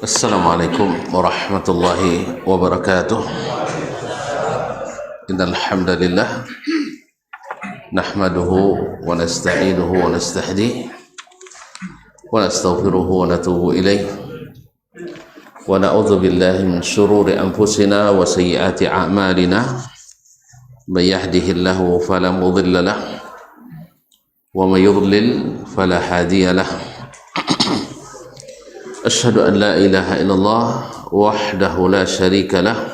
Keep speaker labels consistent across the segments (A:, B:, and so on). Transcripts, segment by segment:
A: Assalamualaikum warahmatullahi wabarakatuh. Innal hamdalillah nahmaduhu wa nasta'inuhu wa nastahdihi wa nastaghfiruhu wa natubu ilaih wa na'udzu billahi min shururi anfusina wa sayyiati a'malina may yahdihillahu fala mudilla lahu wa may yudlil fala hadiya lahu. Asyhadu an la ilaha illallah wahdahu la syarika lah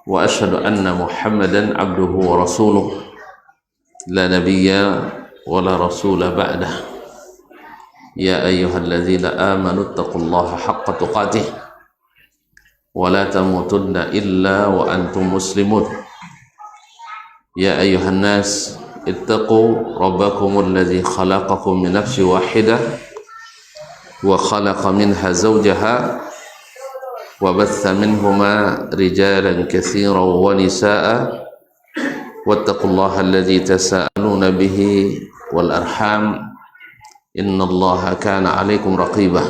A: wa asyhadu anna Muhammadan abduhu wa rasuluh la nabiyya wa la rasula ba'dah. Ya ayyuhalladzina amanu taqullaha haqqa tuqatih wa la tamutunna illa wa antum muslimun. Ya ayyuhan nas ittaqu rabbakumul ladzi khalaqakum min nafsin wahidah wa khalaqa minha zawjaha wa batha minhuma rijalan katsiran wa nisaa wattaqullaha alladzi tasaaluna bihi wal arham innallaha kana 'alaikum raqiba.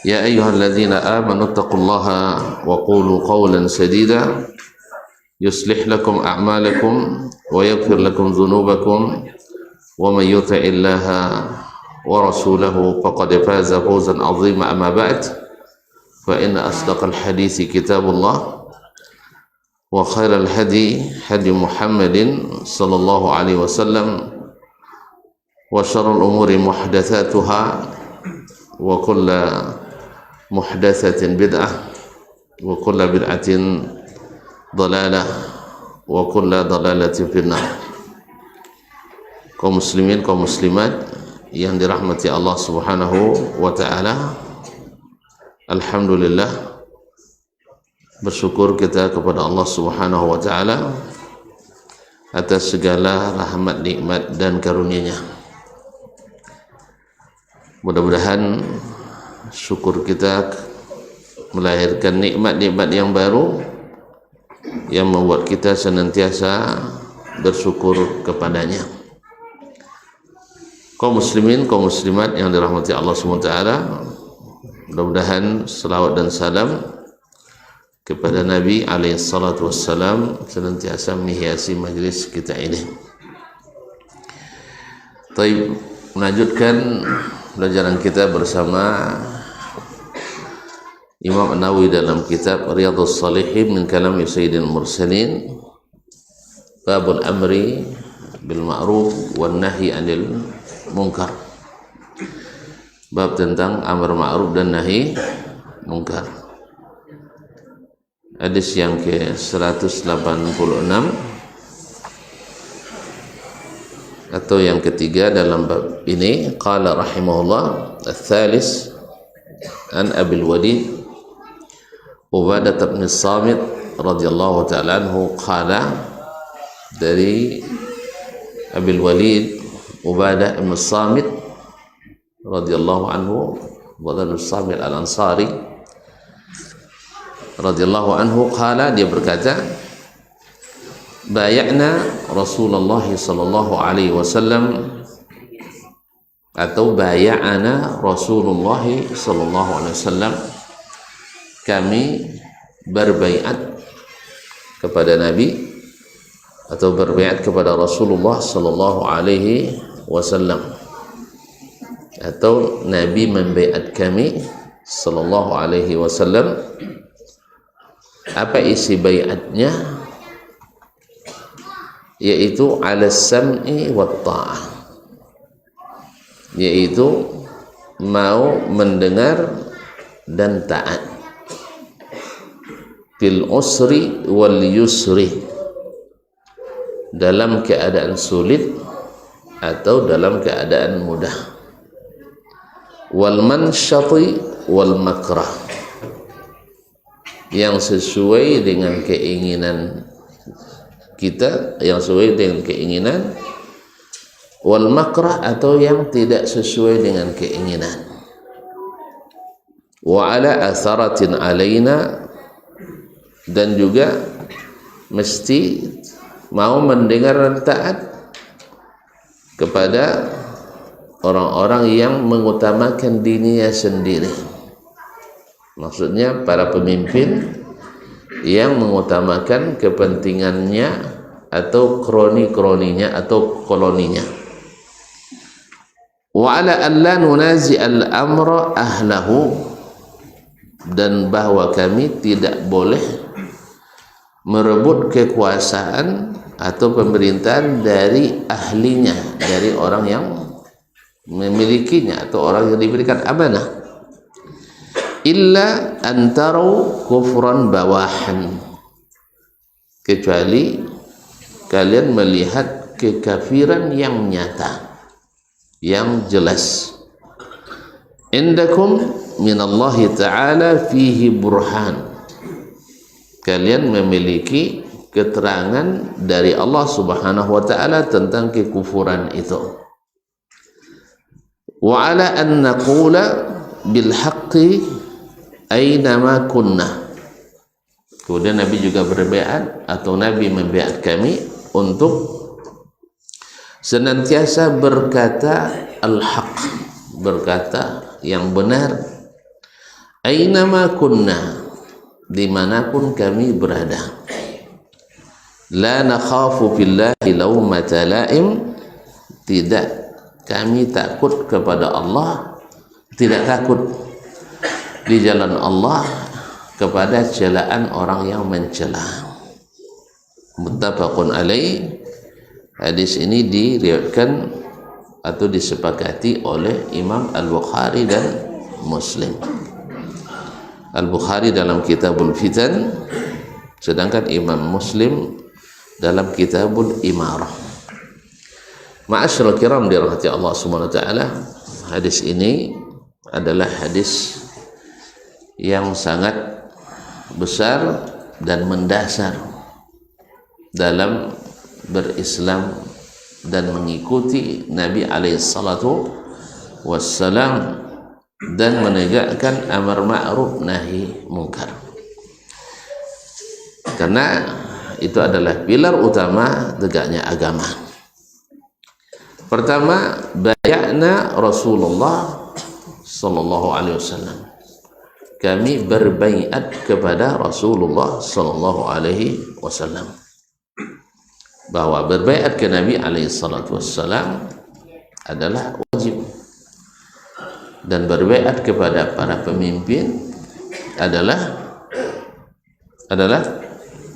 A: Ya ayyuhalladzina amanu taqullaha wa qulu qawlan sadida yuslih lakum a'malakum wa yaghfir lakum dhunubakum wa may yuti'illaha ورسوله فقد فاز فوزا عظيما. أما بعد فإن أصدق الحديث كتاب الله وخير الهدي هدي محمد صلى الله عليه وسلم وشر الأمور محدثاتها وكل محدثة بدعة وكل بدعة ضلالة وكل ضلالة في النار. Kaum muslimin, kaum muslimat yang dirahmati Allah Subhanahu wa ta'ala, alhamdulillah, bersyukur kita kepada Allah Subhanahu wa ta'ala atas segala rahmat, nikmat dan karunia-Nya. Mudah-mudahan syukur kita melahirkan nikmat-nikmat yang baru yang membuat kita senantiasa bersyukur kepadanya. Kaum muslimin, kaum muslimat yang dirahmati Allah SWT, mudah-mudahan selawat dan salam kepada Nabi alaihissalatu wassalam senantiasa menghiasi majlis kita ini. Taib, melanjutkan pelajaran kita bersama Imam An-Nawawi dalam kitab Riyadhus Shalihin min kalami Sayyidil Mursalin, babul amri bil ma'ruf wan nahi 'anil munkar, bab tentang amar ma'ruf dan nahi munkar. Hadis yang ke-186 atau yang ketiga dalam bab ini. Qala rahimahullah ats-tsalis an Abil Walid Ubadah bin Samit radhiyallahu ta'ala anhu qala, dari Abil Walid Ubadah bin Samit radhiyallahu anhu, Ubadah bin Samit al-Ansari radhiyallahu anhu, qala, dia berkata, bay'na Rasulullah sallallahu alaihi wasallam, atau bay'ana Rasulullah sallallahu alaihi wasallam, kami berbaiat kepada Nabi atau berbaiat kepada Rasulullah sallallahu alaihi wasallam, atau Nabi membaiat kami sallallahu alaihi wasallam. Apa isi baiatnya? Yaitu ala sam'i wa ta'ah, yaitu mau mendengar dan taat, fil usri wal yusri, dalam keadaan sulit atau dalam keadaan mudah, wal mansyati wal makrah, yang sesuai dengan keinginan kita, yang sesuai dengan keinginan, wal makrah, atau yang tidak sesuai dengan keinginan, wa ala atharatin alaina, dan juga mesti mau mendengar dan taat kepada orang-orang yang mengutamakan dirinya sendiri. Maksudnya para pemimpin yang mengutamakan kepentingannya atau kroni-kroninya atau koloninya. Wa ala an la nunazi al-amra ahlahu, dan bahwa kami tidak boleh merebut kekuasaan atau pemerintahan dari ahlinya, dari orang yang memilikinya atau orang yang diberikan amanah. Illa antaru kufran bawahan, kecuali kalian melihat kekafiran yang nyata, yang jelas. Indakum minallahi ta'ala fihi burhan, kalian memiliki keterangan dari Allah subhanahu wa ta'ala tentang kekufuran itu. Wa ala an naqula bil haqqi aynama kunna, kemudian Nabi juga berbaiat atau Nabi membaiat kami untuk senantiasa berkata al-haq, berkata yang benar, aynama kunna, dimanapun kami berada. La nakhafu fillahi lawmata laim, tidak, kami takut kepada Allah, tidak takut di jalan Allah kepada celaan orang yang mencela. Muttafaqun alaih. Hadis ini diriwayatkan atau disepakati oleh Imam Al-Bukhari dan Muslim. Al-Bukhari dalam Kitabul Fitan, sedangkan Imam Muslim dalam Kitabul Imarah. Ma'asyiral kiram dirahmati Allah Subhanahu wa taala, hadis ini adalah hadis yang sangat besar dan mendasar dalam berislam dan mengikuti Nabi alaihissalatu wassalam dan menegakkan amar ma'ruf nahi mungkar, karena itu adalah pilar utama tegaknya agama. Pertama, bay'na Rasulullah sallallahu alaihi wasallam, kami berbaiat kepada Rasulullah sallallahu alaihi wasallam, bahwa berbaiat ke Nabi alaihi salatu wassalam adalah wajib, dan berbaiat kepada para pemimpin adalah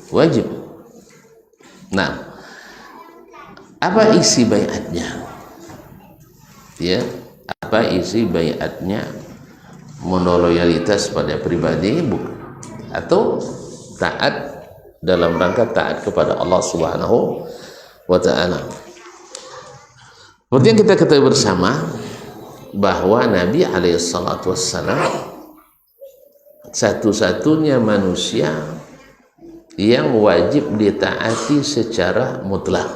A: wajib. Nah, apa isi baiatnya? Ya, apa isi baiatnya? Monoloyalitas pada pribadi atau taat dalam rangka taat kepada Allah Subhanahu wa ta'ala. Seperti yang kita ketahui bersama bahwa Nabi alaihissalatu wassalam satu-satunya manusia yang wajib ditaati secara mutlak.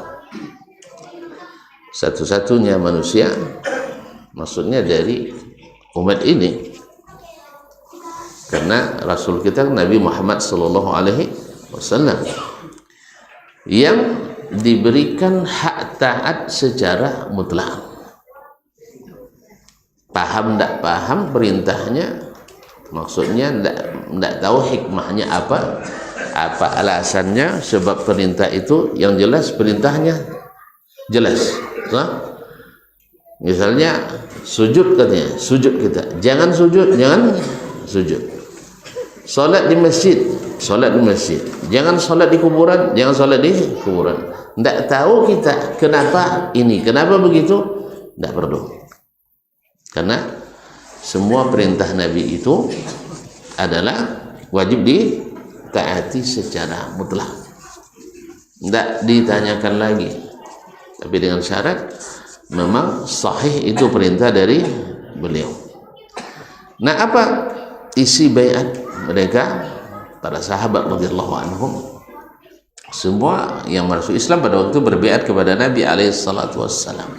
A: Satu-satunya manusia, maksudnya dari umat ini, karena Rasul kita Nabi Muhammad sallallahu alaihi wasallam yang diberikan hak taat secara mutlak. Paham tidak paham perintahnya, maksudnya tidak tahu hikmahnya apa alasannya, sebab perintah itu yang jelas, perintahnya jelas. Nah, misalnya sujud, katanya sujud, kita jangan sujud, jangan sujud. Solat di masjid, solat di masjid. Jangan solat di kuburan, jangan solat di kuburan. Tidak tahu kita kenapa ini, kenapa begitu, tidak perlu. Karena semua perintah Nabi itu adalah wajib ditaati secara mutlak. Tidak ditanyakan lagi, tapi dengan syarat memang sahih itu perintah dari beliau. Nah, apa isi baiat mereka, para sahabat radhiyallahu anhum? Semua yang masuk Islam pada waktu berbaiat kepada Nabi alaihissalatu wassalam.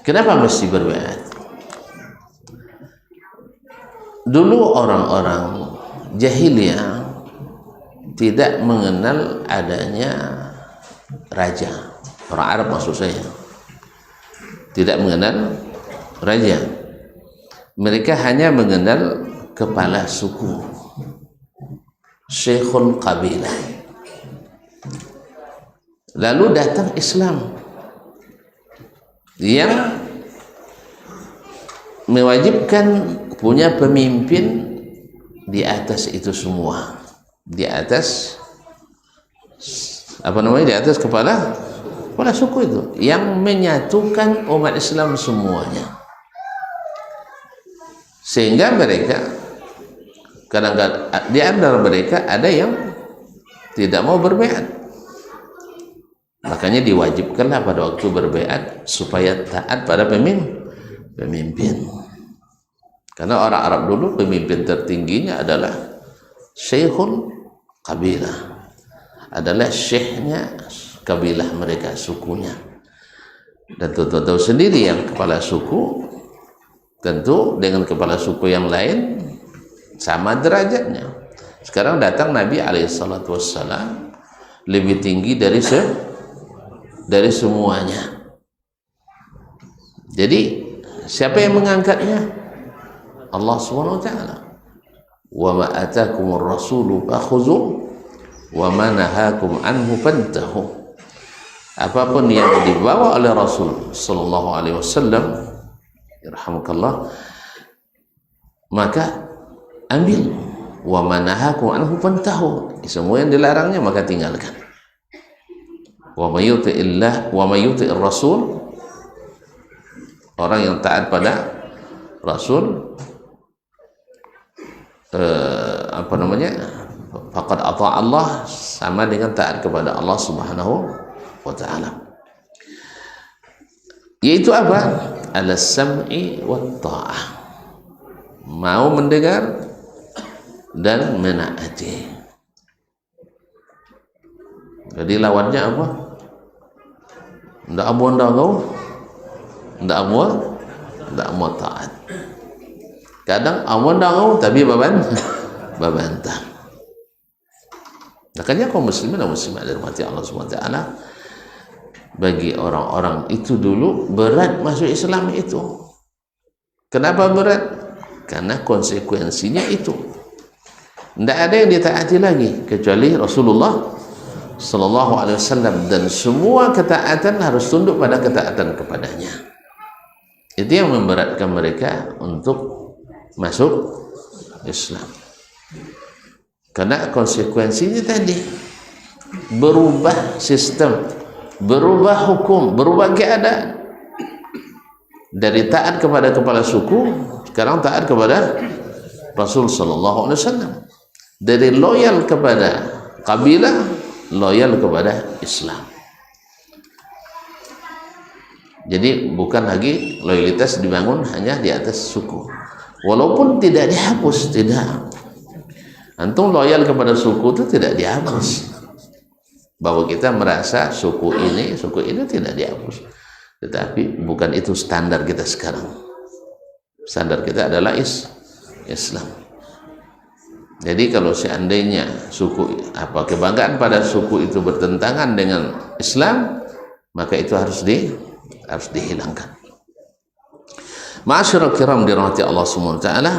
A: Kenapa mesti berbaiat? Dulu orang-orang jahiliyah tidak mengenal adanya raja. Orang Arab maksud saya tidak mengenal raja. Mereka hanya mengenal kepala suku, Syekhul Qabilah. Lalu datang Islam yang mewajibkan punya pemimpin di atas itu semua, di atas apa namanya, di atas kepala suku itu, yang menyatukan umat Islam semuanya. Sehingga mereka kadang-kadang di antara mereka ada yang tidak mau berbaiat, makanya diwajibkanlah pada waktu berbaiat supaya taat pada pemimpin. Karena orang Arab dulu pemimpin tertingginya adalah Syekhul Qabilah, adalah syekhnya kabilah mereka, sukunya. Dan tahu sendiri yang kepala suku tentu dengan kepala suku yang lain sama derajatnya. Sekarang datang Nabi alaihissalam lebih tinggi dari semuanya. Jadi siapa yang mengangkatnya? Allah Subhanahu wa taala. Wa ma atakumur rasulu fakhudhu wa ma nahakum anhu fantahu. Apapun yang dibawa oleh Rasul sallallahu alaihi wasallam, yarhamukallah, maka ambil. Wa ma nahakum anhu fantahu. Semua yang dilarangnya maka tinggalkan. Wa may yuti'illah wa may yuti'ir rasul, orang yang taat pada Rasul apa namanya, faqad ata Allah, sama dengan taat kepada Allah Subhanahu wa taala. Yaitu apa? Al-sam'i wa ta'ah, mau mendengar dan menaati. Jadi lawannya apa? Ndak amuan dah kau, ndak amuan taat. Kadang amuan dah kau tapi babantah. Makanya kaum muslimin dan muslimat dirahmati Allah Subhanahu wa taala, bagi orang-orang itu dulu berat masuk Islam itu. Kenapa berat? Karena konsekuensinya itu. Tidak ada yang ditaati lagi kecuali Rasulullah sallallahu alaihi wasallam, dan semua ketaatan harus tunduk pada ketaatan kepadanya. Itu yang memberatkan mereka untuk masuk Islam. Karena konsekuensinya tadi berubah sistem, berubah hukum, berubah keadaan. Dari taat kepada kepala suku, sekarang taat kepada Rasul sallallahu alaihi wasallam. Dari loyal kepada kabilah, loyal kepada Islam. Jadi bukan lagi loyalitas dibangun hanya di atas suku, walaupun tidak dihapus, tidak. Antum loyal kepada suku itu tidak dihapus, bahwa kita merasa suku ini tidak dihapus, tetapi bukan itu standar kita sekarang. Standar kita adalah Islam. Jadi kalau seandainya kebanggaan pada suku itu bertentangan dengan Islam, maka itu harus dihilangkan. Ma'asyiral kiram dirahmati Allah Subhanahu wa taala.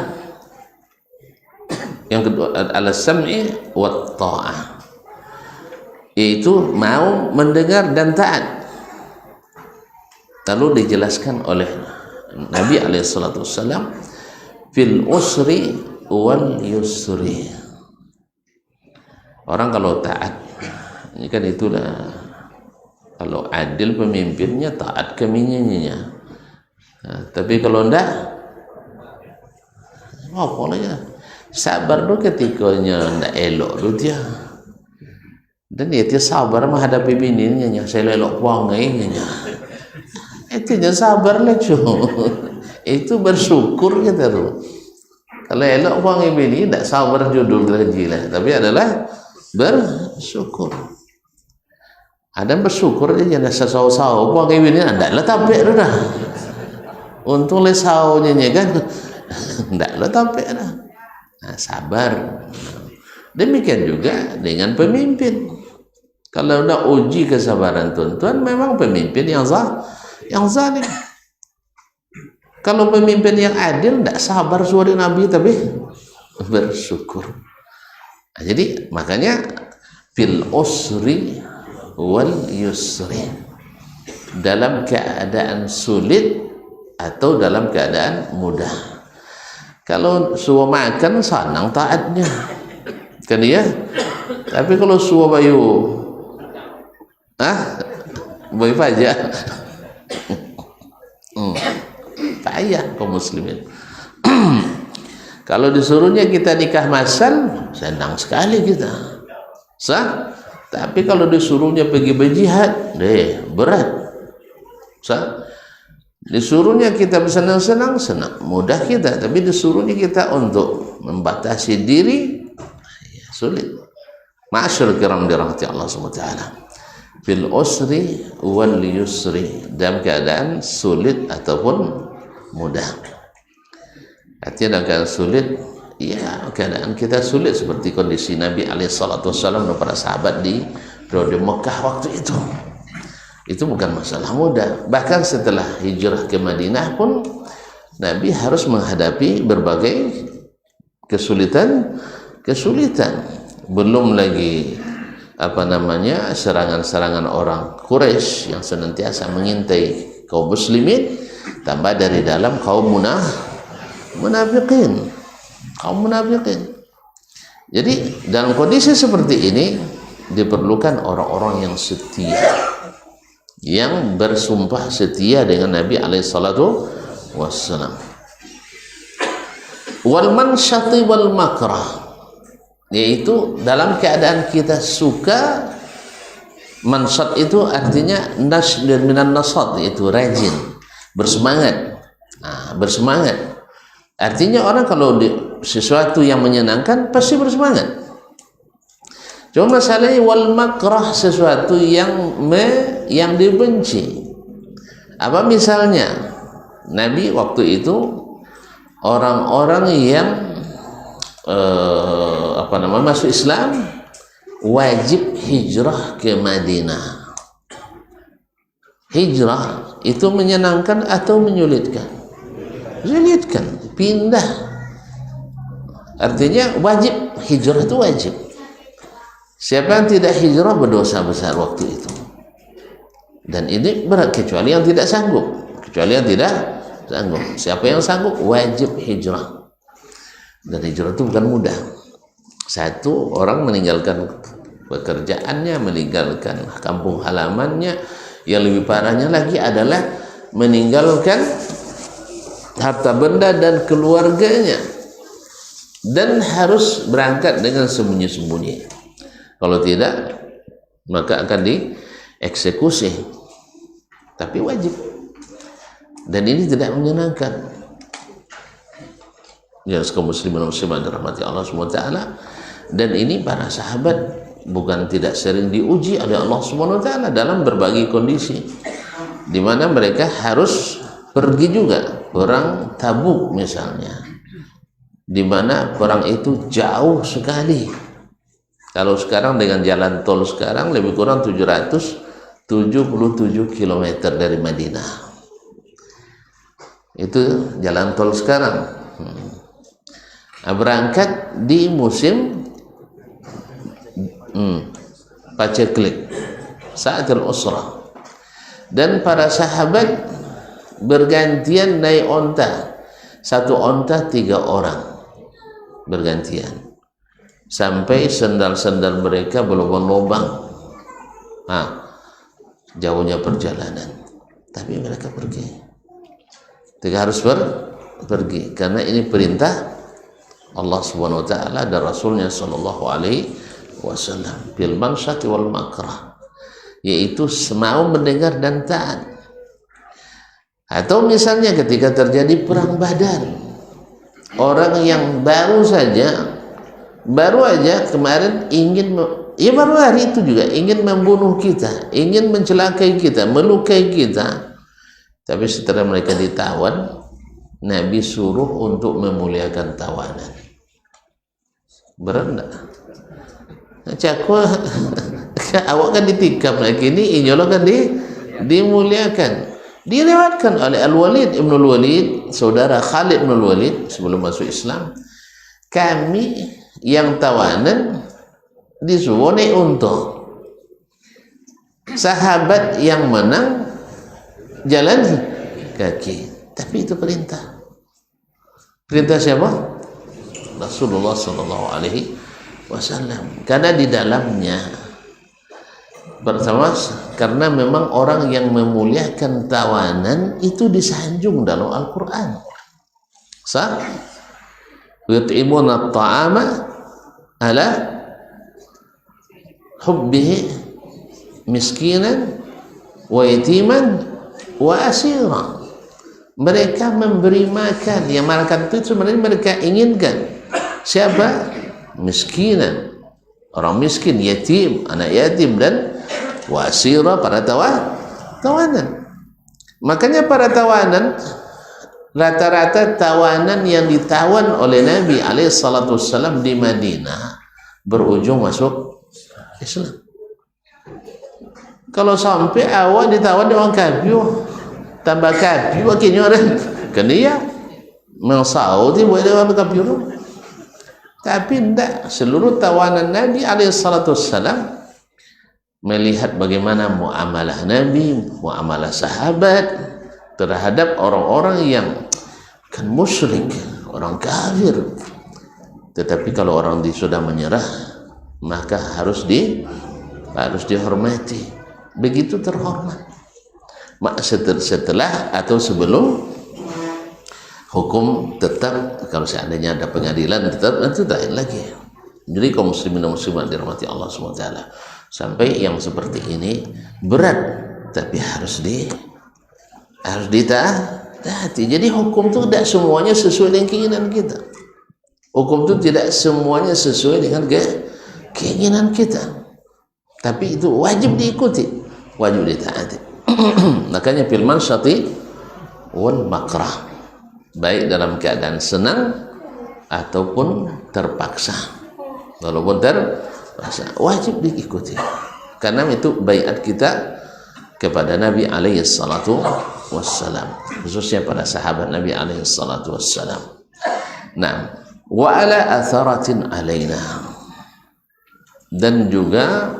A: Yang kedua, al-sam'i wa ta'ah, yaitu mau mendengar dan taat. Lalu dijelaskan oleh Nabi alaihi salatu wasallam, fil usri wal yusri. Orang kalau taat, ini kan itulah, kalau adil pemimpinnya, taat keminyinya. Nah, tapi kalau enggak, apa lagi? Sabar dulu ketikanya enggak elok dulu dia. Dan dia sabar menghadapi bininya, saya elok puangainya. Itu sabar lah cuy. Itu bersyukur kita tuh. Kalau elok puangai bini, tidak sabar judul gila, tapi adalah bersyukur. Ada bersyukur dia jangan sasau-sau puangai bini, tidak lah tapi dah. Untung le saunya kan, tidak lah tapi dah. Nah, sabar. Demikian juga dengan pemimpin. Kalau nak uji kesabaran tuan-tuan, memang pemimpin yang zalim. Kalau pemimpin yang adil tidak sabar suara Nabi tapi bersyukur. Nah, jadi makanya fil usri wal yusri, dalam keadaan sulit atau dalam keadaan mudah. Kalau suwa makan senang taatnya kan ya, tapi kalau suwa bayu bayu pajak payah kaum muslimin. Kalau disuruhnya kita nikah masal, senang sekali kita, sah. Tapi kalau disuruhnya pergi berjihad, berat, sah. Disuruhnya kita bersenang-senang, senang, mudah kita. Tapi disuruhnya kita untuk membatasi diri, ya, sulit. Ma'asyarul kiram dirahmati Allah SWT. Fil usri wal yusri, dalam keadaan sulit ataupun mudah. Artinya dalam keadaan sulit, ya keadaan kita sulit seperti kondisi Nabi SAW dan para sahabat di periode Mekah waktu itu. Itu bukan masalah mudah. Bahkan setelah hijrah ke Madinah pun Nabi harus menghadapi berbagai kesulitan. Belum lagi serangan-serangan orang Quraisy yang senantiasa mengintai kaum muslimin, tambah dari dalam kaum munafiqin. Jadi dalam kondisi seperti ini diperlukan orang-orang yang setia, yang bersumpah setia dengan Nabi SAW. Wal mansyati wal makrah, yaitu dalam keadaan kita suka. Mansat itu artinya nasdir minan nasat, yaitu rajin, bersemangat. Bersemangat artinya orang kalau sesuatu yang menyenangkan pasti bersemangat. Cuma masalahnya wal makrah, sesuatu yang dibenci. Apa misalnya? Nabi waktu itu orang-orang yang masuk Islam wajib hijrah ke Madinah. Hijrah itu menyenangkan atau menyulitkan? Menyulitkan, pindah. Artinya wajib, hijrah itu wajib. Siapa yang tidak hijrah berdosa besar waktu itu. Dan ini berat kecuali yang tidak sanggup. Siapa yang sanggup wajib hijrah. Dan hijrah itu bukan mudah. Satu, orang meninggalkan pekerjaannya, meninggalkan kampung halamannya. Yang lebih parahnya lagi adalah meninggalkan harta benda dan keluarganya, dan harus berangkat dengan sembunyi-sembunyi. Kalau tidak, maka akan dieksekusi. Tapi wajib. Dan ini tidak menyenangkan. Ya, kaum muslimin dan muslimat dirahmati Allah SWT. Dan ini para sahabat bukan tidak sering diuji oleh Allah SWT dalam berbagai kondisi, di mana mereka harus pergi juga. Perang Tabuk misalnya, di mana perang itu jauh sekali. Kalau sekarang dengan jalan tol sekarang lebih kurang 777 km dari Madinah. Itu jalan tol sekarang. Berangkat di musim paceklik, sa'atul usrah. Dan para sahabat bergantian naik onta. Satu onta 3 orang bergantian. Sampai sendal-sendal mereka berlubang-lubang. Jauhnya perjalanan, tapi mereka pergi. Mereka harus pergi karena ini perintah Allah Subhanahu wa taala dan Rasulnya sallallahu alaihi wasallam. Bil mansyati wal makrah, yaitu mau mendengar dan taat. Atau misalnya ketika terjadi perang Badar, orang yang baru aja kemarin baru hari itu juga ingin membunuh kita, ingin mencelakai kita, melukai kita. Tapi setelah mereka ditawan, Nabi suruh untuk memuliakan tawanan. Berat enggak? Cakwa awak kan ditikam lagi ini, injolo kan dimuliakan. Diriwayatkan oleh Al-Walid Ibn Al-Walid, saudara Khalid Ibn Al-Walid sebelum masuk Islam, kami yang tawanan disuruh naik unta. Sahabat yang menang jalan kaki. Tapi itu perintah. Perintah siapa? Rasulullah sallallahu alaihi wasallam. Karena di dalamnya bersama, karena memang orang yang memuliakan tawanan itu disanjung dalam Al-Qur'an. Sah? Yut'imuna at-ta'ama ala hubbihi miskinan wa yatiman wa asira. Mereka memberi makan, yang makan itu sebenarnya mereka inginkan siapa? Miskinan, orang miskin, yatim, anak yatim, dan wasira, para tawanan. Makanya para tawanan, rata-rata tawanan yang ditawan oleh Nabi alaihissalam di Madinah berujung masuk Islam. Kalau sampai awal ditawan dengan kabiu, tambah kabiu akhirnya orang kena ya mengsau ti buat dia kabiu. Tapi tidak, seluruh tawanan Nabi alaihissalam melihat bagaimana muamalah Nabi, muamalah sahabat terhadap orang-orang yang kan musyrik, orang kafir. Tetapi kalau orang sudah menyerah, maka harus dihormati. Begitu terhormat. Setelah atau sebelum hukum tetap, kalau seandainya ada pengadilan tetap, itu tak lagi. Jadi kaum muslimin dan muslimat dirahmati Allah SWT, sampai yang seperti ini berat, tapi harus ditaati. Jadi hukum itu tidak semuanya sesuai dengan keinginan kita. Hukum itu tidak semuanya sesuai dengan keinginan kita, tapi itu wajib diikuti, wajib ditaati. Makanya fil mansyati wal makrah, baik dalam keadaan senang ataupun terpaksa. Walaupun terpaksa, wajib diikuti, karena itu baiat kita kepada Nabi alaihi salatu wassalam, khususnya pada sahabat Nabi alaihi salatu wassalam. Nah, wa ala atharatin alaina, dan juga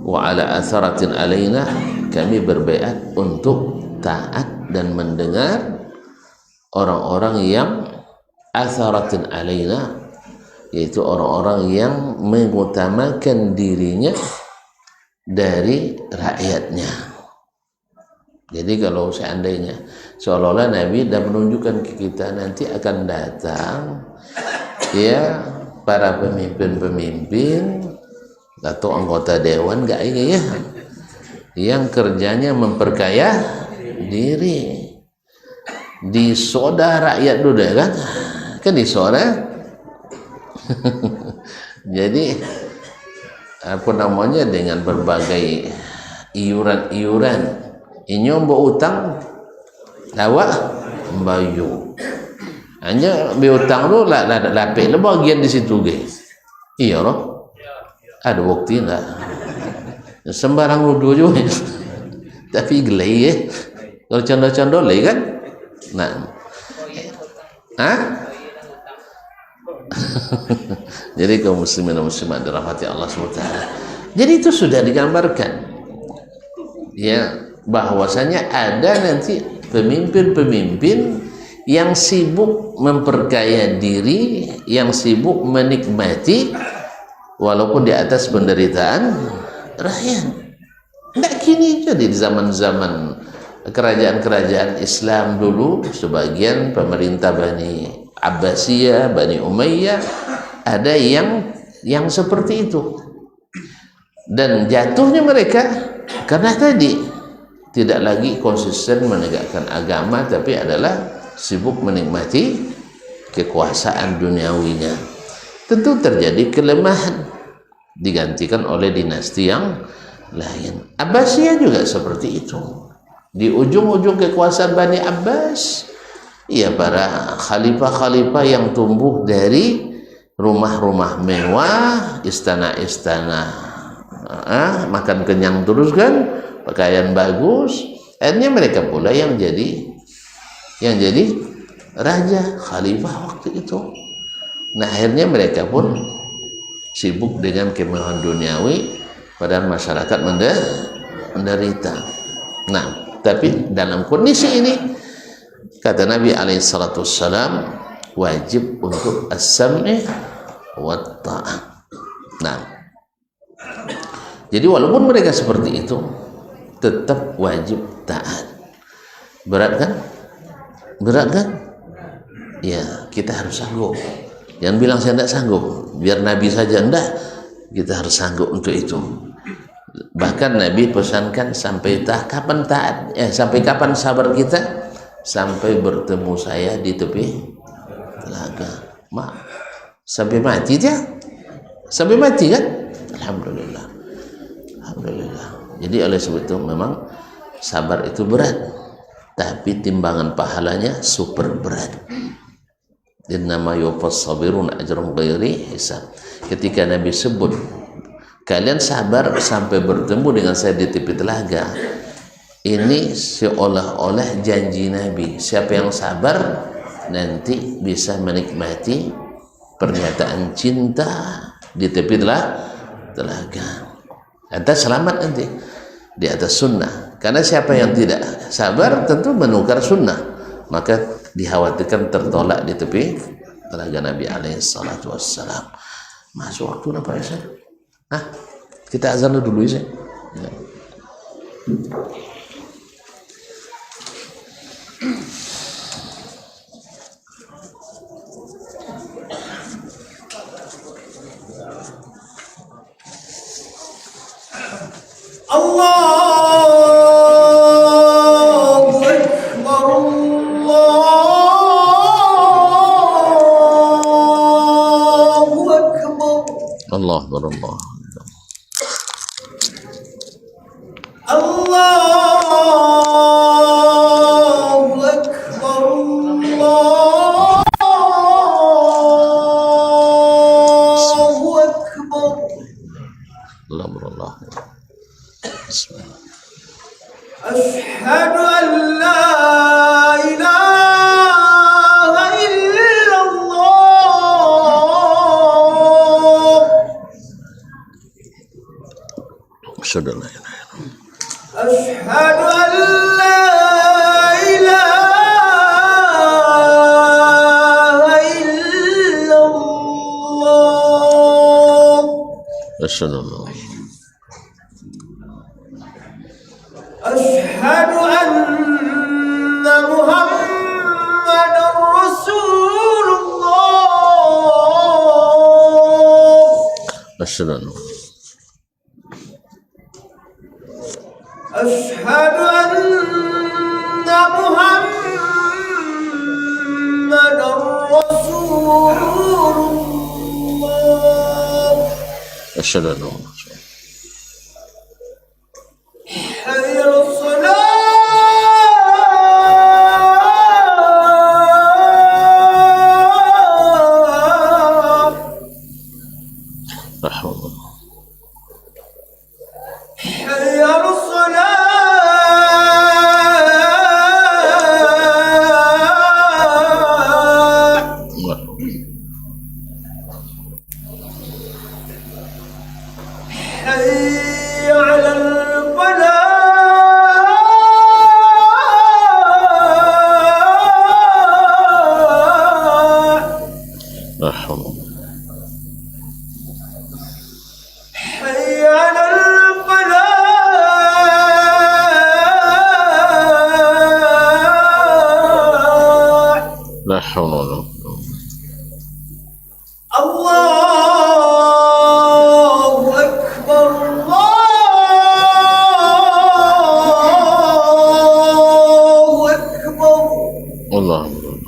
A: wa ala atharatin alaina, kami berbaiat untuk taat dan mendengar orang-orang yang atharatin alaina, yaitu orang-orang yang mengutamakan dirinya dari rakyatnya. Jadi kalau seandainya seolah-olah Nabi dan menunjukkan ke kita nanti akan datang ya para pemimpin-pemimpin atau anggota dewan enggak ini ya, yang kerjanya memperkaya diri, disoda rakyat dulu kan disoda. Jadi apa namanya, dengan berbagai iuran-iuran, inyombo utang lawa bayu hanya biutang lu lapik le bagian di situ guys. Iya loh, ada bukti enggak sembarang nuduh juga. Tapi gelai ya kalau canda-canda le kan. Nah, jadi kaum muslimin dan muslimat dirahmati Allah SWT. Jadi itu sudah digambarkan ya, bahwasanya ada nanti pemimpin-pemimpin yang sibuk memperkaya diri, yang sibuk menikmati walaupun di atas penderitaan rakyat. Tidak kini jadi di zaman-zaman kerajaan-kerajaan Islam dulu, sebagian pemerintah Bani Abbasiyah, Bani Umayyah, ada yang seperti itu. Dan jatuhnya mereka karena tadi tidak lagi konsisten menegakkan agama, tapi adalah sibuk menikmati kekuasaan duniawinya. Tentu terjadi kelemahan, digantikan oleh dinasti yang lain. Abbasiyah juga seperti itu. Di ujung-ujung kekuasaan Bani Abbas, ya para khalifah-khalifah yang tumbuh dari rumah-rumah mewah, istana-istana, makan kenyang terus kan, pakaian bagus, Akhirnya mereka pula yang jadi raja khalifah waktu itu. Nah akhirnya mereka pun sibuk dengan kemewahan duniawi, padahal masyarakat menderita. Nah, tapi dalam kondisi ini kata Nabi alaihissalam wajib untuk as-sam'i wa ta'ah. Nah, jadi walaupun mereka seperti itu tetap wajib taat. Berat kan? Berat kan? Ya, kita harus sanggup. Jangan bilang saya tidak sanggup, biar Nabi saja enggak, kita harus sanggup untuk itu. Bahkan Nabi pesankan sampai kapan taat, sampai kapan sabar kita? Sampai bertemu saya di tepi telaga. Sampai mati dia, sampai mati kan? Alhamdulillah, alhamdulillah. Jadi oleh sebab itu memang sabar itu berat, tapi timbangan pahalanya super berat. Innama yuwaffas sabirun ajrahum ghairi hisab. Ketika Nabi sebut kalian sabar sampai bertemu dengan saya di tepi telaga, ini seolah-olah janji Nabi, siapa yang sabar nanti bisa menikmati pernyataan cinta di tepi telaga. Anda selamat nanti di atas sunnah. Karena siapa yang tidak sabar tentu menukar sunnah, maka dikhawatirkan tertolak di tepi telaga Nabi alaihissalatu wassalam. Masuk waktu apa ya? Kita azan dulu ya. Allah berallah.
B: Allahu Akbar, Allahu Akbar.
A: Allah berallah. Bismillah.
B: Asyhadu an la ilaha illallah.
A: Asyhadu an la ilaha illallah.
B: أشهد أن لا إله إلا الله.
A: أشهد أن لا
B: أشهد أن محمدا رسول الله.
A: أشهد أن
B: أشهد أن محمدا رسول الله.
A: أشهد أن
B: حي على الصلاة.
A: لا حول ولا قوة.
B: حي على الصلاة. حي على الفلاح.
A: لا حول ولا قوة.
B: حي على الفلاح.
A: لا حول ولا قوة.
B: الله أكبر، الله أكبر.
A: الله أكبر.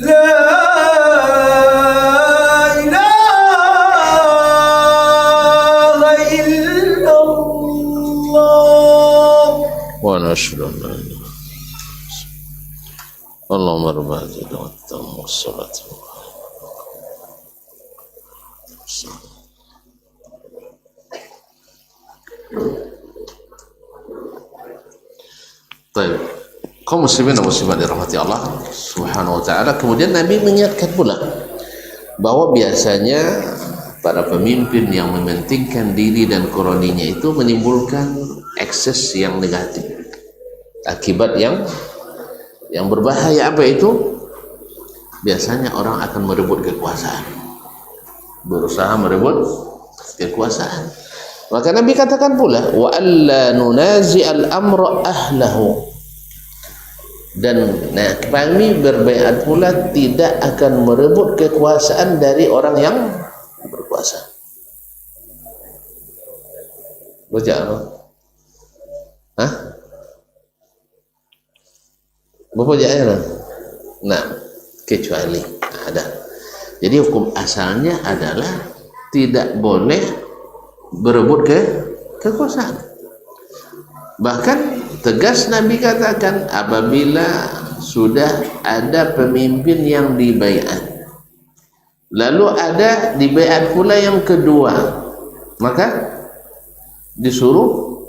B: لا إله إلا الله.
A: وأنا أشهد أن لا إله إلا الله. اللهم رب هذه الدعوة التامة والصلاة والسلام. Baik. Kaum muslimin dan muslimat dirahmati Allah Subhanahu wa taala. Kemudian Nabi mengingatkan pula bahwa biasanya para pemimpin yang mementingkan diri dan kroninya itu menimbulkan ekses yang negatif. Akibat yang berbahaya apa itu? Biasanya orang akan merebut kekuasaan. Berusaha merebut kekuasaan. Maka Nabi katakan pula wa alla nunazi'al amra ahlahu. Dan kami berbaiat pula tidak akan merebut kekuasaan dari orang yang berkuasa. Baca apa? Hah? Bapak jaya? Nah, kecuali ada. Jadi hukum asalnya adalah tidak boleh berebut kekuasaan. Bahkan tegas Nabi katakan apabila sudah ada pemimpin yang dibaiat, lalu ada dibaiat pula yang kedua, maka disuruh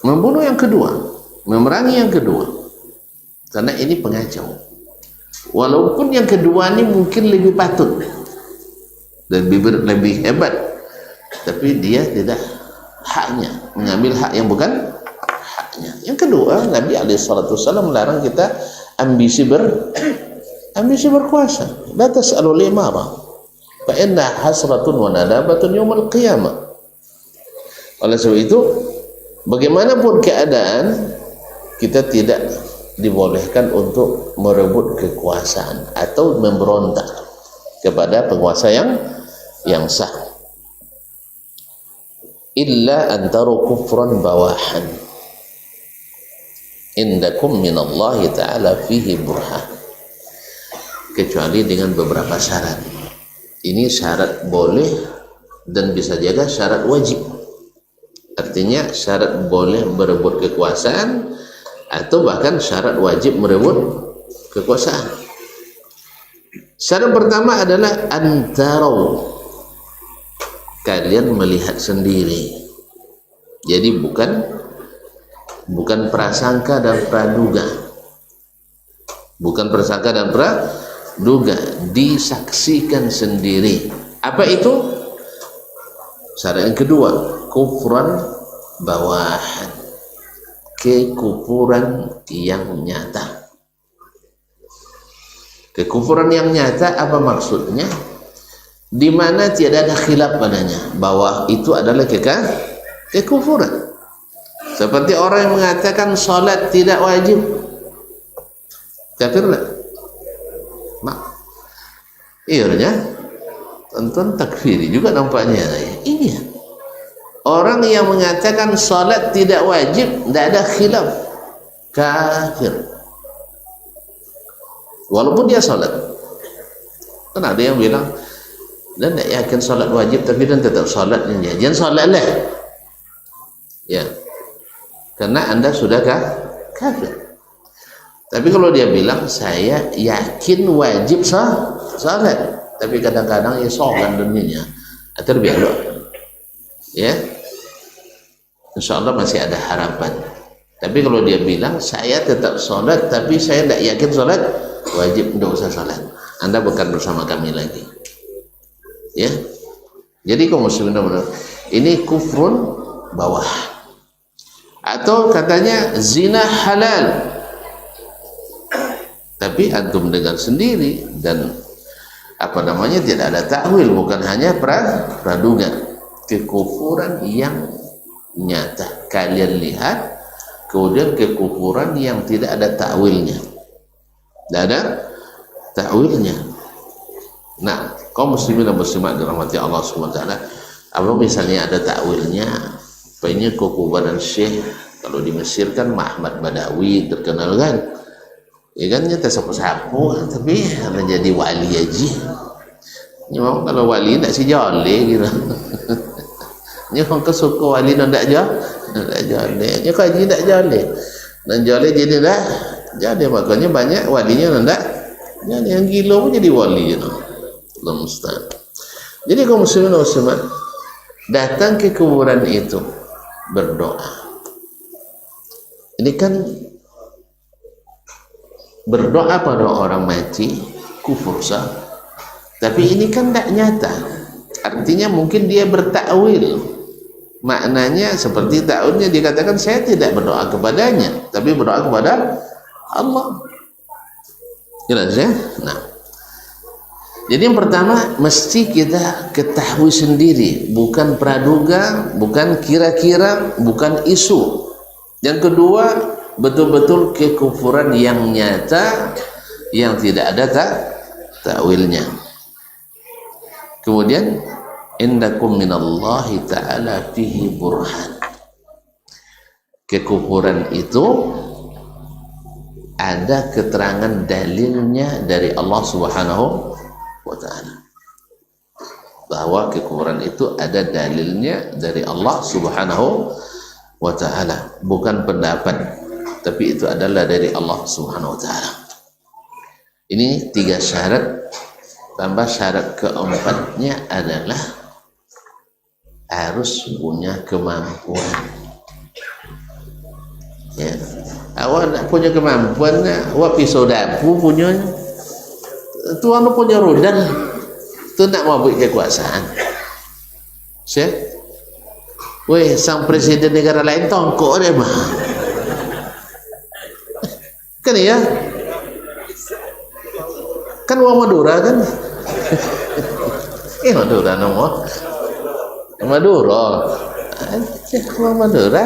A: membunuh yang kedua, memerangi yang kedua, karena ini pengacau. Walaupun yang kedua ini mungkin lebih patut dan lebih hebat, tapi dia tidak haknya, mengambil hak yang bukan haknya. Yang kedua, Nabi SAW melarang kita ambisi berkuasa. La tas'alul imara fa inna hasratun wa nadabatun yaumil qiyamah. Oleh sebab itu, bagaimanapun keadaan, kita tidak dibolehkan untuk merebut kekuasaan atau memberontak kepada penguasa yang sah. Illa antaru kufran bawahan indakum minallahi ta'ala fihi burhan, kecuali dengan beberapa syarat. Ini syarat boleh dan bisa juga syarat wajib. Artinya syarat boleh merebut kekuasaan atau bahkan syarat wajib merebut kekuasaan. Syarat pertama adalah antarau, kalian melihat sendiri. Jadi bukan prasangka dan praduga. Bukan prasangka dan praduga, disaksikan sendiri. Apa itu? Syarat yang kedua, kufran bawahan, kekufuran yang nyata. Kekufuran yang nyata apa maksudnya? Di mana tiada ada khilaf padanya bahwa itu adalah kekufuran. Seperti orang yang mengatakan salat tidak wajib, kafir tak? Ianya tonton takfiri juga nampaknya. Iya, orang yang mengatakan salat tidak wajib, tidak ada khilaf, kafir walaupun dia salat. Kan ada yang bilang dan tak yakin solat wajib tapi dan tetap solatnya, jangan solatlah ya, karena anda sudah kafir. Tapi kalau dia bilang saya yakin wajib solat tapi kadang-kadang ya solat deminya terbiasa ya, insyaallah masih ada harapan. Tapi kalau dia bilang saya tetap solat tapi saya tidak yakin solat wajib, tidak usah solat, anda bukan bersama kami lagi. Ya, jadi kaum muslimin ini kufrun bawah. Atau katanya zina halal, tapi antum dengar sendiri dan tidak ada takwil, bukan hanya praduga. Kekufuran yang nyata kalian lihat, kemudian kekufuran yang tidak ada takwilnya, tidak ada takwilnya. Nah, kaum muslimin dan muslimat dirahmati Allah Subhanahu wa taala, apa misalnya ada takwilnya, ini kekufuran Syekh, kalau di Mesir kan Muhammad Badawi terkenal kan, ya kan nyata sapu-sapu tapi menjadi wali aja. Memang kalau wali tak si jole gitu. Ni orang kesuka wali nak jole. Ni kaji tak jole. Dan jole jadi dah. Jadi makanya banyak walinya nak. Jadi yang gila pun jadi wali you know. Allah musta'an. Jadi kaum muslimin dan muslimat datang ke kuburan itu berdoa. Ini kan berdoa pada orang mati kufur sah, tapi ini kan tidak nyata. Artinya mungkin dia bertakwil, maknanya seperti takwilnya dikatakan saya tidak berdoa kepadanya tapi berdoa kepada Allah. Jelas ya? Nah, jadi yang pertama mesti kita ketahui sendiri, bukan praduga, bukan kira-kira, bukan isu. Yang kedua, betul-betul kekufuran yang nyata, yang tidak ada takwilnya. Kemudian, indakum minallahi ta'ala fihi burhan. Kekufuran itu ada keterangan dalilnya dari Allah Subhanahu wa ta'ala, bahwa kekufuran itu ada dalilnya dari Allah Subhanahu wa ta'ala, bukan pendapat, tapi itu adalah dari Allah Subhanahu wa ta'ala. Ini 3 syarat, tambah syarat keempatnya adalah harus punya kemampuan. Ya, awak nak punya kemampuan, awak pisau dapur punya, tuan punya rodan, tu nak mau buat kekuasaan. Saya weh, sang presiden negara lain tongkok dia mah. Kan ya? Kan orang Madura kan? Madura nama. Madura. Orang Madura.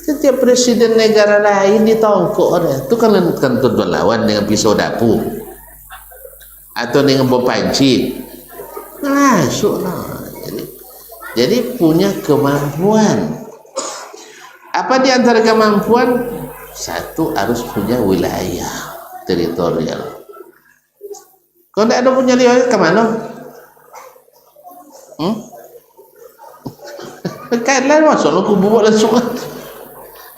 A: Setiap presiden negara lain ditongkok dia. Itu kan tuan lawan dengan pisau dapur. Atau dengan bom panci. Masuklah. Jadi punya kemampuan. Apa di antara kemampuan? Satu, harus punya wilayah teritorial. Kalau tidak ada punya wilayah, kemana? Kailan masuk lu kubur langsung.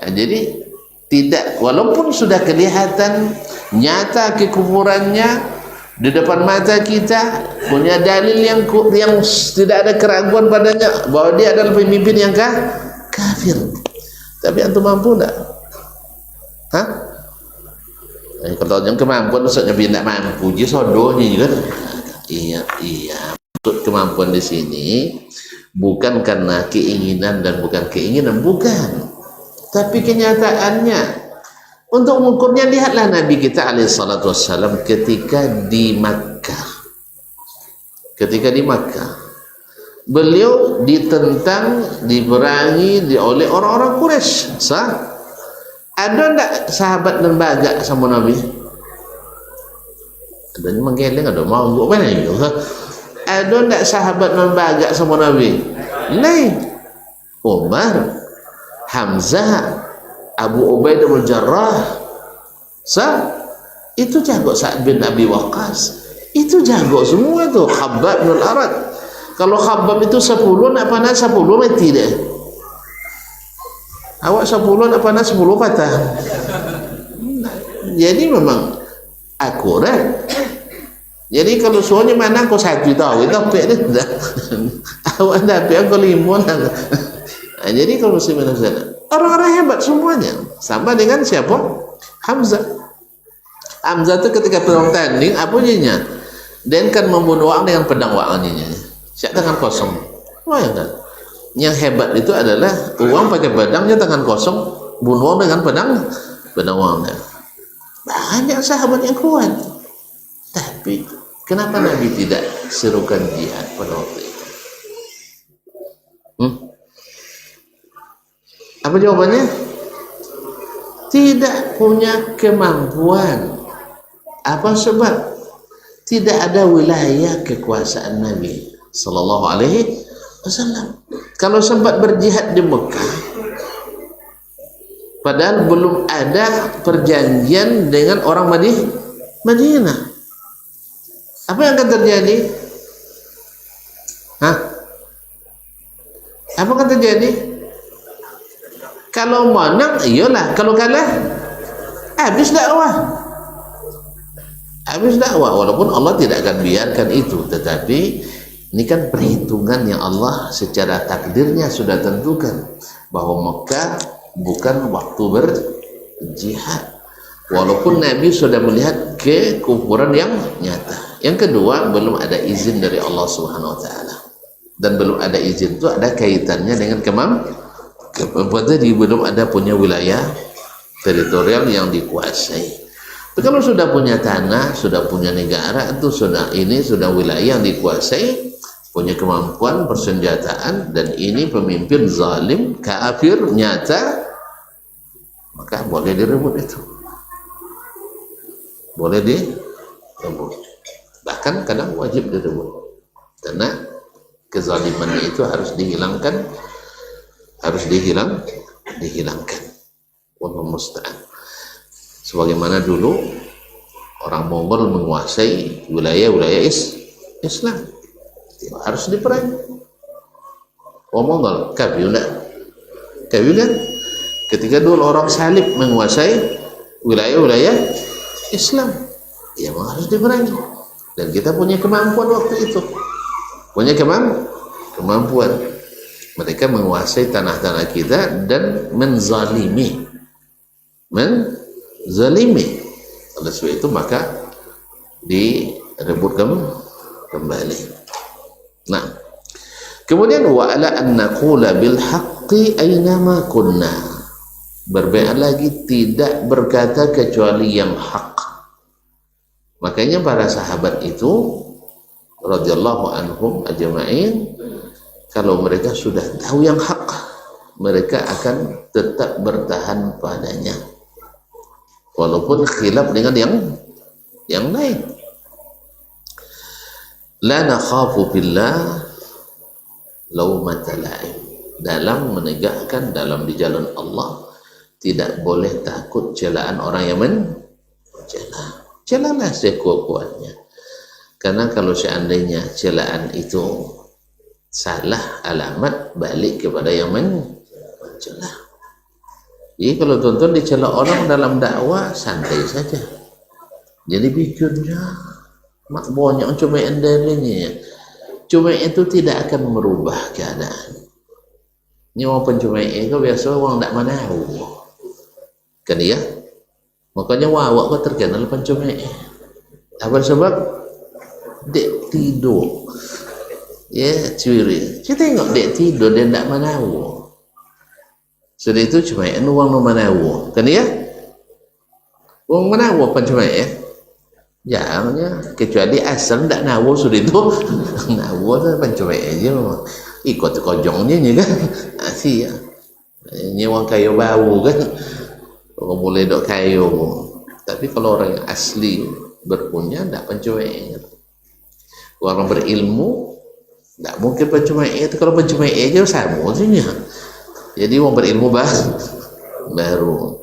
A: Jadi tidak, walaupun sudah kelihatan nyata kekufurannya di depan mata kita, punya dalil yang tidak ada keraguan padanya bahwa dia adalah pemimpin yang kafir, tapi antum mampu tak? Hah? Kalau yang kemampuan maksudnya dia tidak mampu, dia sodohnya juga. Iya. Maksud kemampuan di sini bukan karena keinginan dan bukan keinginan, bukan. Tapi kenyataannya. Untuk mengukurnya, lihatlah Nabi kita alaihissalatu wassalam ketika di Makkah. Beliau ditentang, diperangi oleh orang-orang Quraisy. Sah? Ada enggak sahabat lembaga sama Nabi? Adanya menggeleng, ada mau gua mana itu? Ada enggak sahabat lembaga sama Nabi? Lain. Umar, Hamzah, Abu Ubaidah bin Jarrah, itu jago. Sa'ad bin Abi Waqqas itu jago semua itu. Khabbab bin Al-Arad, kalau Khabbab itu 10 nak panah 10 mati deh. Awak 10 nak panah 10 patah. Jadi memang akurat. Jadi kalau suanya mana kau 1 tahu itu apa dia dah. Awak dapat aku 5. Jadi kalau muslimin orang-orang hebat semuanya, sama dengan siapa? Hamzah. Hamzah itu ketika perang tanding apa nyinya? Dan kan membunuh orang dengan pedang wa'annya. Siap tangan kosong. Wah ya kan? Yang hebat itu adalah uang pakai pedangnya tangan kosong, bunuh orang dengan pedang wa'annya. Banyak sahabat yang kuat. Tapi kenapa Nabi tidak serukan jihad pada waktu itu? Apa jawabannya? Tidak punya kemampuan. Apa sebab? Tidak ada wilayah kekuasaan Nabi sallallahu alaihi wasallam. Kalau sempat berjihad di Mekah, padahal belum ada perjanjian dengan orang Madinah. Apa yang akan terjadi? Apa akan terjadi? Kalau menang, iyalah. Kalau kalah, habis dakwah. Walaupun Allah tidak akan biarkan itu. Tetapi ini kan perhitungan yang Allah secara takdirnya sudah tentukan bahwa Mekah bukan waktu berjihad. Walaupun Nabi sudah melihat kekufuran yang nyata. Yang kedua, belum ada izin dari Allah Subhanahu wa taala. Dan belum ada izin itu ada kaitannya dengan kemampuan tadi, belum ada punya wilayah teritorial yang dikuasai. Tapi kalau sudah punya tanah, sudah punya negara, itu sudah wilayah yang dikuasai, punya kemampuan persenjataan, dan ini pemimpin zalim, kafir, nyata, maka boleh direbut itu. Boleh direbut. Bahkan kadang wajib direbut. Karena kezalimannya itu harus dihilangkan. Wallahu musta'an. Sebagaimana dulu orang Mongol menguasai wilayah-wilayah Islam, harus diperangi. Orang Mongol kafir kan? Ketika dulu orang salib menguasai wilayah-wilayah Islam, ya harus diperangi. Dan kita punya kemampuan waktu itu, punya kemampuan. Mereka menguasai tanah-tanah kita dan menzalimi. Oleh sebab itu maka direbut kembali. Nah, kemudian wa ala an naqula bil haqqi aynama kunna. Berbeda lagi, tidak berkata kecuali yang hak. Makanya para sahabat itu radhiyallahu anhum ajma'in, kalau mereka sudah tahu yang hak, mereka akan tetap bertahan padanya walaupun khilaf dengan yang lain. La nakhafu billah laumata la'im. Dalam menegakkan, dalam di jalan Allah, tidak boleh takut celaan orang yang mencela. Celalah sekuat-kuatnya. Karena kalau seandainya celaan itu salah alamat, balik kepada yang mencela. Jadi kalau tuan-tuan dicela orang dalam dakwah, santai saja. Jadi pikirnya mak banyak cuma endalnya. Cuma itu tidak akan merubah keadaan. Ini orang pencuma itu biasa orang tak manau. Kan ya? Makanya awak kau terkenal pencuma. Apa sebab? Dek tidur. Ya, curi. Kita tengok dek tidur dan tak manau. Sudah itu cuma uang no manau. Kan ya? Uang manau pencuma ya? Jangannya, kecuali asal tak nawo sudah itu. Nawo tu pencuma aja. Ikut kojongnya ni kan. Asyik ya. Ini orang kayu bau kan. Orang boleh dok kayu. Tapi kalau orang yang asli berpunya, tak pencuma. Orang berilmu, tak mungkin pencuma itu. Kalau pencuma aja sama saja. Jadi orang berilmu baru.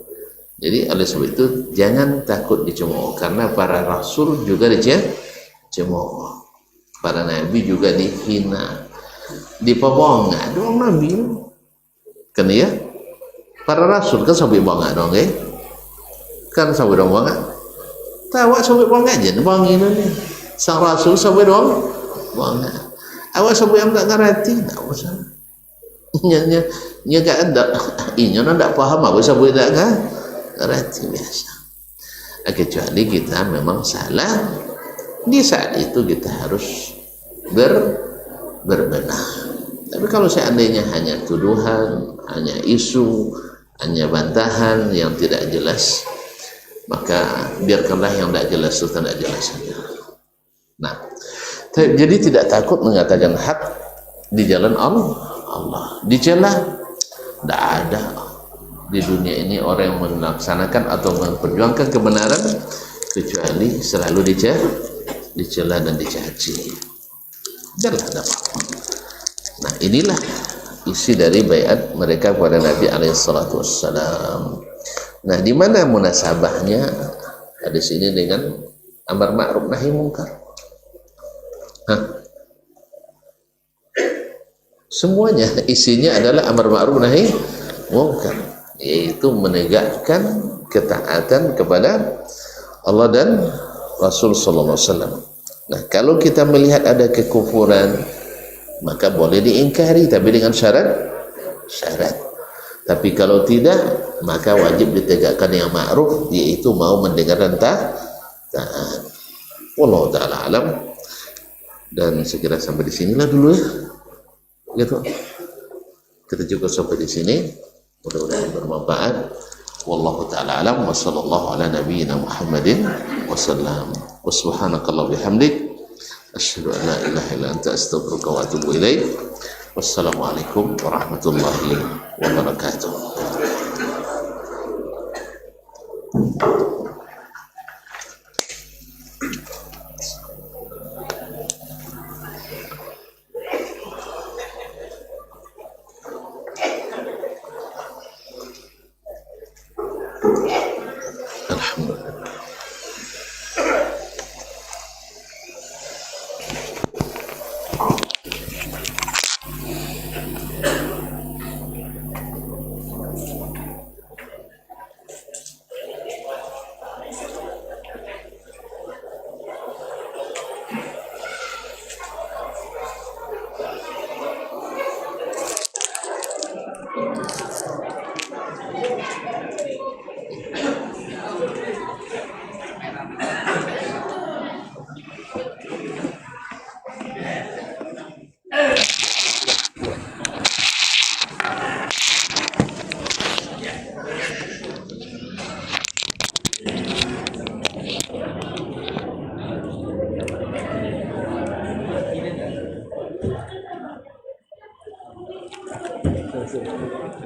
A: Jadi oleh sebab itu jangan takut dicemooh, karena para rasul juga dicemooh, para nabi juga dihina, dipobong. Ada orang nabi kan ya, para rasul kan sampai bangga dong kan sampai dong bangga. Awak sampai bangga aja, bangin ni. Sang rasul sampai dong bangga. Awak sampai yang tak ngerti, tak usah. Nya tak ada, inya nak faham apa sampai tak ngerti biasa. Kecuali kita memang salah, di saat itu kita harus berbenah. Tapi kalau seandainya hanya tuduhan, hanya isu, hanya bantahan yang tidak jelas, maka biarkanlah yang tidak jelas itu tidak jelas saja. Nah, jadi tidak takut mengatakan hak di jalan Allah. Dicela, tidak ada di dunia ini orang yang melaksanakan atau memperjuangkan kebenaran kecuali selalu dicela dan dicaci. Janganlah ada apa-apa. Nah, inilah isi dari baiat mereka kepada Nabi alaihissalatu wassalam. Nah, di mana munasabahnya hadis ini dengan amar ma'ruf nahi munkar? Semuanya isinya adalah amar ma'ruf nahi munkar, yaitu menegakkan ketaatan kepada Allah dan Rasul sallallahu alaihi wasallam. Nah, kalau kita melihat ada kekufuran, maka boleh diingkari, tapi dengan syarat. Tapi kalau tidak, maka wajib ditegakkan yang ma'ruf, yaitu mau mendengar dan taat. Wallahu ta'ala alam. Dan segera sampai di sinilah dulu ya. Gitu. Kita cukup sampai di sini. Mudah-mudahan bermanfaat. Wallahu ta'ala alam. Wa sallallahu ala nabiyyina Muhammadin wa sallam. Wa subhanakallah bihamdik. Asyhadu an la ilaha illa anta astaghfiruka wa atubu ilaik. Wassalamualaikum warahmatullahi wabarakatuh. Alhamdulillah.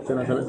C: Saya nak salah